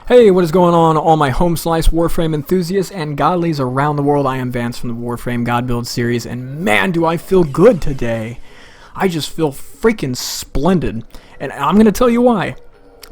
Hey, what is going on, all my home slice Warframe enthusiasts and godlies around the world? I am Vance from the Warframe God Build series, and man, do I feel good today. I just feel freaking splendid, and I'm going to tell you why.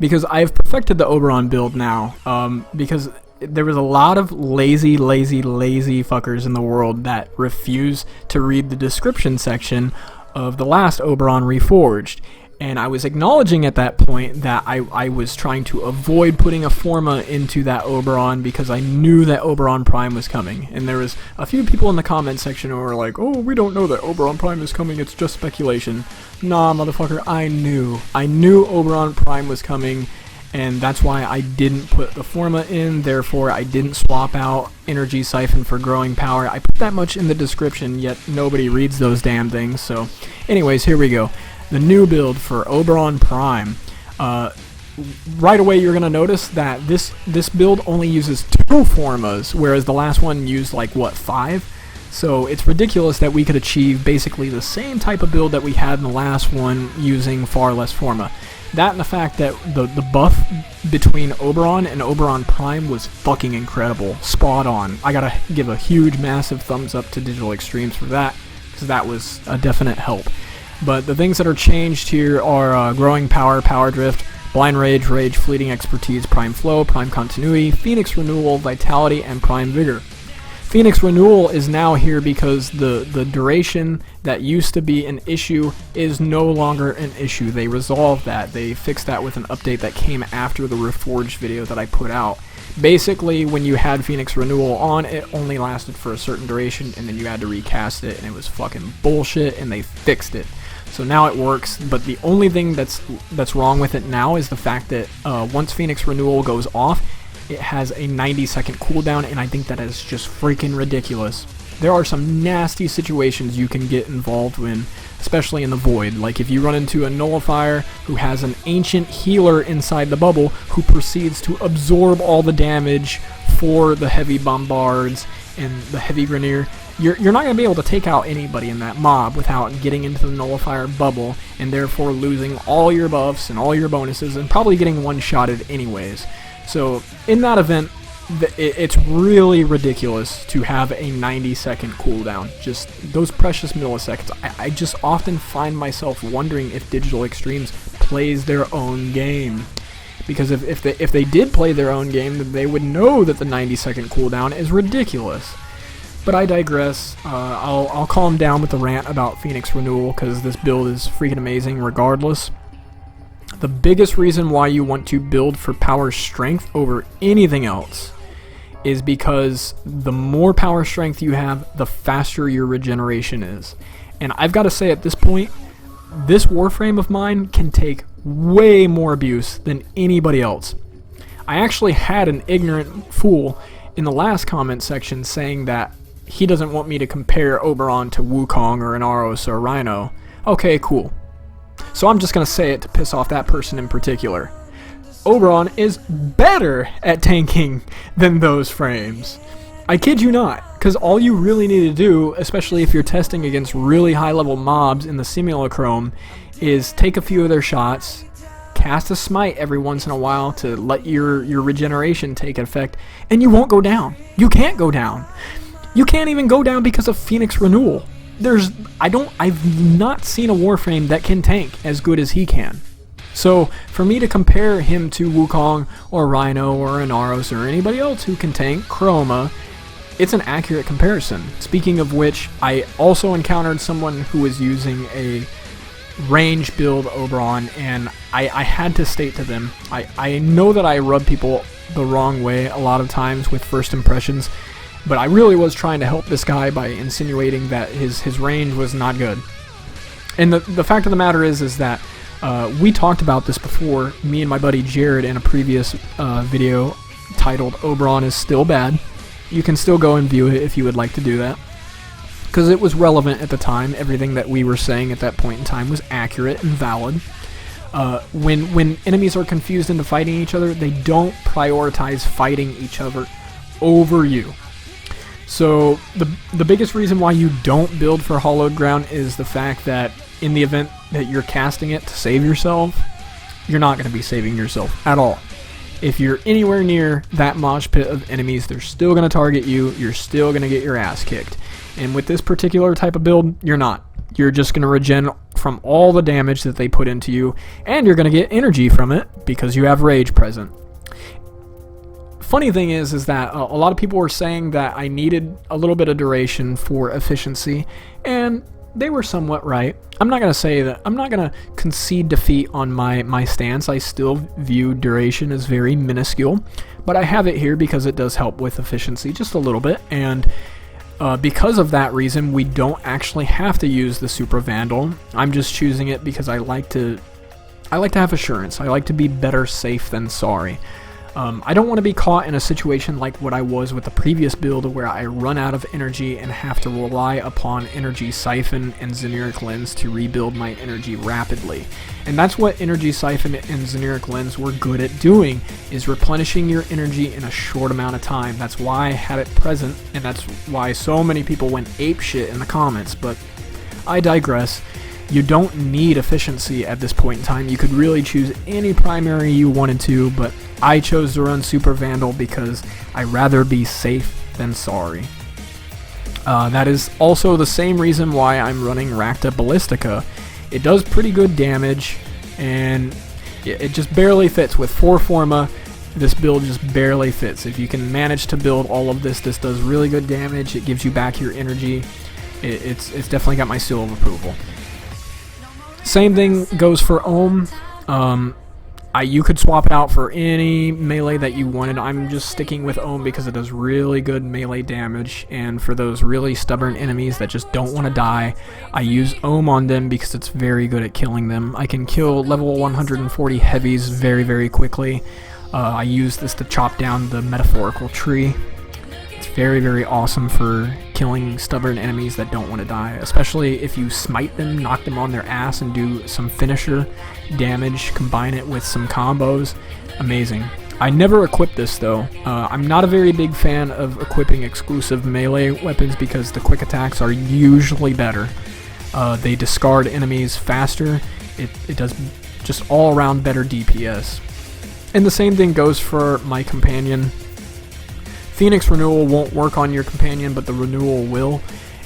Because I have perfected the Oberon build now, because there was a lot of lazy fuckers in the world that refuse to read the description section of the last Oberon ReForged. And I was acknowledging at that point that I was trying to avoid putting a forma into that Oberon because I knew that Oberon Prime was coming. And there was a few people in the comment section who were like, oh, we don't know that Oberon Prime is coming, it's just speculation. Nah, motherfucker, I knew. I knew Oberon Prime was coming, and that's why I didn't put the forma in. Therefore, I didn't swap out Energy Siphon for Growing Power. I put that much in the description, yet nobody reads those damn things. So, anyways, here we go. The new build for Oberon Prime. Right away you're going to notice that this build only uses 2 formas, whereas the last one used like, what, 5? So it's ridiculous that we could achieve basically the same type of build that we had in the last one using far less forma. That and the fact that the buff between Oberon and Oberon Prime was fucking incredible. Spot on. I gotta give a huge, massive thumbs up to Digital Extremes for that, because that was a definite help. But the things that are changed here are Growing Power, Power Drift, Blind Rage, Rage, Fleeting Expertise, Prime Flow, Prime Continuity, Phoenix Renewal, Vitality, and Prime Vigor. Phoenix Renewal is now here because the duration that used to be an issue is no longer an issue. They resolved that. They fixed that with an update that came after the ReForged video that I put out. Basically, when you had Phoenix Renewal on, it only lasted for a certain duration, and then you had to recast it, and it was fucking bullshit, and they fixed it. So now it works, but the only thing that's wrong with it now is the fact that once Phoenix Renewal goes off, it has a 90-second cooldown, and I think that is just freaking ridiculous. There are some nasty situations you can get involved in, especially in the Void. Like if you run into a Nullifier who has an ancient healer inside the bubble who proceeds to absorb all the damage for the heavy bombards and the heavy Grineer, you're not going to be able to take out anybody in that mob without getting into the Nullifier bubble and therefore losing all your buffs and all your bonuses and probably getting one-shotted anyways. So in that event, it's really ridiculous to have a 90-second cooldown. Just those precious milliseconds. I just often find myself wondering if Digital Extremes plays their own game. Because if they did play their own game, then they would know that the 90-second cooldown is ridiculous. But I digress. I'll calm down with the rant about Phoenix Renewal because this build is freaking amazing regardless. The biggest reason why you want to build for power strength over anything else is because the more power strength you have, the faster your regeneration is. And I've got to say at this point, this Warframe of mine can take way more abuse than anybody else. I actually had an ignorant fool in the last comment section saying that he doesn't want me to compare Oberon to Wukong or an Aros or a Rhino. Okay, cool. So I'm just going to say it to piss off that person in particular. Oberon is better at tanking than those frames. I kid you not, because all you really need to do, especially if you're testing against really high-level mobs in the Simulacrum, is take a few of their shots, cast a smite every once in a while to let your regeneration take effect, and you won't go down. You can't go down. You can't even go down because of Phoenix Renewal. I've not seen a Warframe that can tank as good as he can. So, for me to compare him to Wukong or Rhino or an Aros or anybody else who can tank Chroma, it's an accurate comparison. Speaking of which, I also encountered someone who was using a range build Oberon, and I had to state to them, I know that I rub people the wrong way a lot of times with first impressions, but I really was trying to help this guy by insinuating that his range was not good. And the fact of the matter is that we talked about this before, me and my buddy Jared, in a previous video titled Oberon is Still Bad. You can still go and view it if you would like to do that, because it was relevant at the time. Everything that we were saying at that point in time was accurate and valid. When enemies are confused into fighting each other, they don't prioritize fighting each other over you. So the biggest reason why you don't build for Hallowed Ground is the fact that in the event that you're casting it to save yourself, you're not going to be saving yourself at all. if you're anywhere near that mosh pit of enemies, they're still going to target you. You're still going to get your ass kicked. And with this particular type of build, you're not. You're just going to regen from all the damage that they put into you, and you're going to get energy from it because you have rage present. Funny thing is that a lot of people were saying that I needed a little bit of duration for efficiency, and they were somewhat right. I'm not going to say that. I'm not going to concede defeat on my stance. I still view duration as very minuscule, but I have it here because it does help with efficiency just a little bit, and because of that reason, we don't actually have to use the Super Vandal. I'm just choosing it because I like to have assurance. I like to be better safe than sorry. I don't want to be caught in a situation like what I was with the previous build where I run out of energy and have to rely upon Energy Siphon and Xeneric Lens to rebuild my energy rapidly. And that's what Energy Siphon and Xeneric Lens were good at doing, is replenishing your energy in a short amount of time. That's why I had it present, and that's why so many people went apeshit in the comments, but I digress. You don't need efficiency at this point in time. You could really choose any primary you wanted to, but I chose to run Super Vandal because I'd rather be safe than sorry. That is also the same reason why I'm running Racta Ballistica. It does pretty good damage, and it just barely fits. With 4 Forma, this build just barely fits. If you can manage to build all of this, this does really good damage. It gives you back your energy. It's definitely got my seal of approval. Same thing goes for Ohm. You could swap it out for any melee that you wanted. I'm just sticking with Ohm because it does really good melee damage, and for those really stubborn enemies that just don't want to die, I use Ohm on them because it's very good at killing them. I can kill level 140 heavies very, very quickly. I use this to chop down the metaphorical tree. It's very, very awesome for killing stubborn enemies that don't want to die, especially if you smite them, knock them on their ass, and do some finisher damage, combine it with some combos. Amazing. I never equip this though. I'm not a very big fan of equipping exclusive melee weapons because the quick attacks are usually better. They discard enemies faster. It does just all around better DPS. And the same thing goes for my companion. Phoenix Renewal won't work on your companion, but the Renewal will,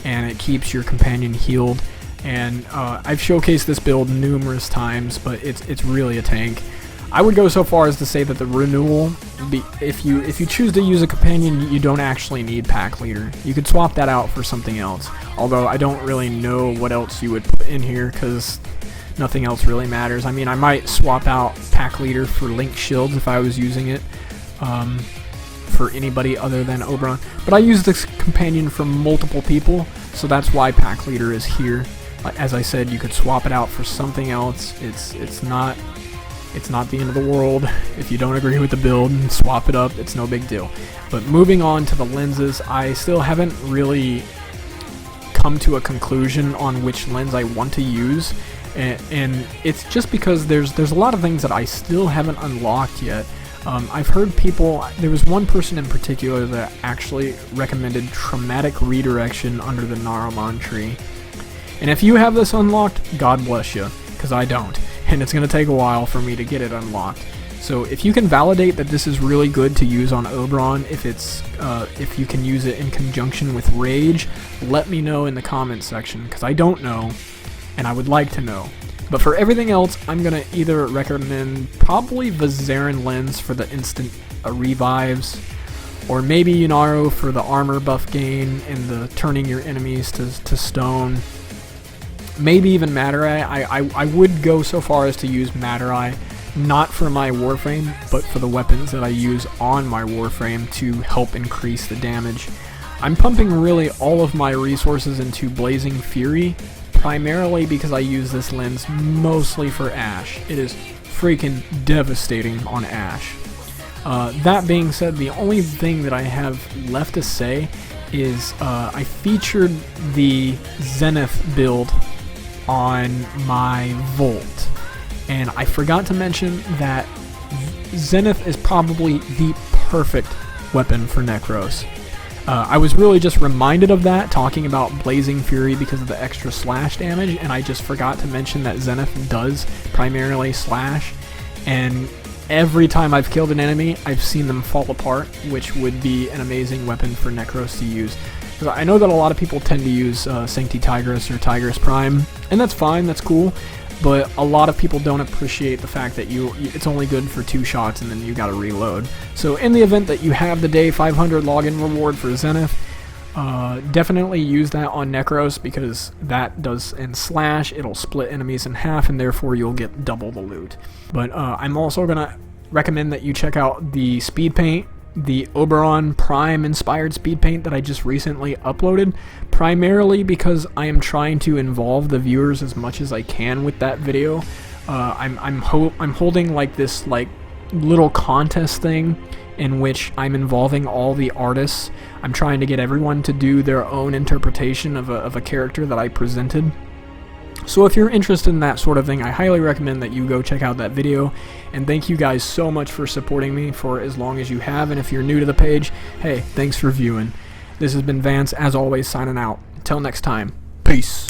and it keeps your companion healed. And I've showcased this build numerous times, but it's really a tank. I would go so far as to say that the Renewal, if you choose to use a companion, you don't actually need Pack Leader. You could swap that out for something else. Although I don't really know what else you would put in here because nothing else really matters. I mean, I might swap out Pack Leader for Link Shields if I was using it. For anybody other than Oberon, but I use this companion for multiple people, so that's why Pack Leader is here. As I said, you could swap it out for something else. It's not the end of the world if you don't agree with the build and swap it up. It's no big deal. But moving on to the lenses, I still haven't really come to a conclusion on which lens I want to use, and it's just because there's a lot of things that I still haven't unlocked yet. I've heard people, there was one person in particular that actually recommended Traumatic Redirection under the Naramon tree. And if you have this unlocked, God bless you, because I don't. And it's going to take a while for me to get it unlocked. So if you can validate that this is really good to use on Oberon, if you can use it in conjunction with Rage, let me know in the comments section, because I don't know, and I would like to know. But for everything else, I'm going to either recommend probably Vizarin Lens for the instant revives, or maybe Yunaro for the armor buff gain and the turning your enemies to stone. Maybe even Matter-Eye. I would go so far as to use Matter-Eye, not for my Warframe, but for the weapons that I use on my Warframe to help increase the damage. I'm pumping really all of my resources into Blazing Fury, primarily because I use this lens mostly for Ashe. It is freaking devastating on Ashe. That being said, the only thing that I have left to say is I featured the Zenith build on my Volt, and I forgot to mention that Zenith is probably the perfect weapon for Necros. I was really just reminded of that talking about Blazing Fury because of the extra slash damage, and I just forgot to mention that Zenith does primarily slash, and every time I've killed an enemy, I've seen them fall apart, which would be an amazing weapon for Necros to use. Because I know that a lot of people tend to use Sancti Tigris or Tigris Prime, and that's fine, that's cool, but a lot of people don't appreciate the fact that it's only good for 2 shots and then you gotta reload. So in the event that you have the day 500 login reward for Zenith, definitely use that on Necros, because that does, and slash, it'll split enemies in half, and therefore you'll get double the loot. But I'm also gonna recommend that you check out the speed paint, the Oberon Prime inspired speed paint that I just recently uploaded, primarily because I am trying to involve the viewers as much as I can with that video. I'm holding like this little contest thing in which I'm involving all the artists. I'm trying to get everyone to do their own interpretation of a character that I presented. So if you're interested in that sort of thing, I highly recommend that you go check out that video. And thank you guys so much for supporting me for as long as you have. And if you're new to the page, hey, thanks for viewing. This has been Vance, as always, signing out. Until next time, peace.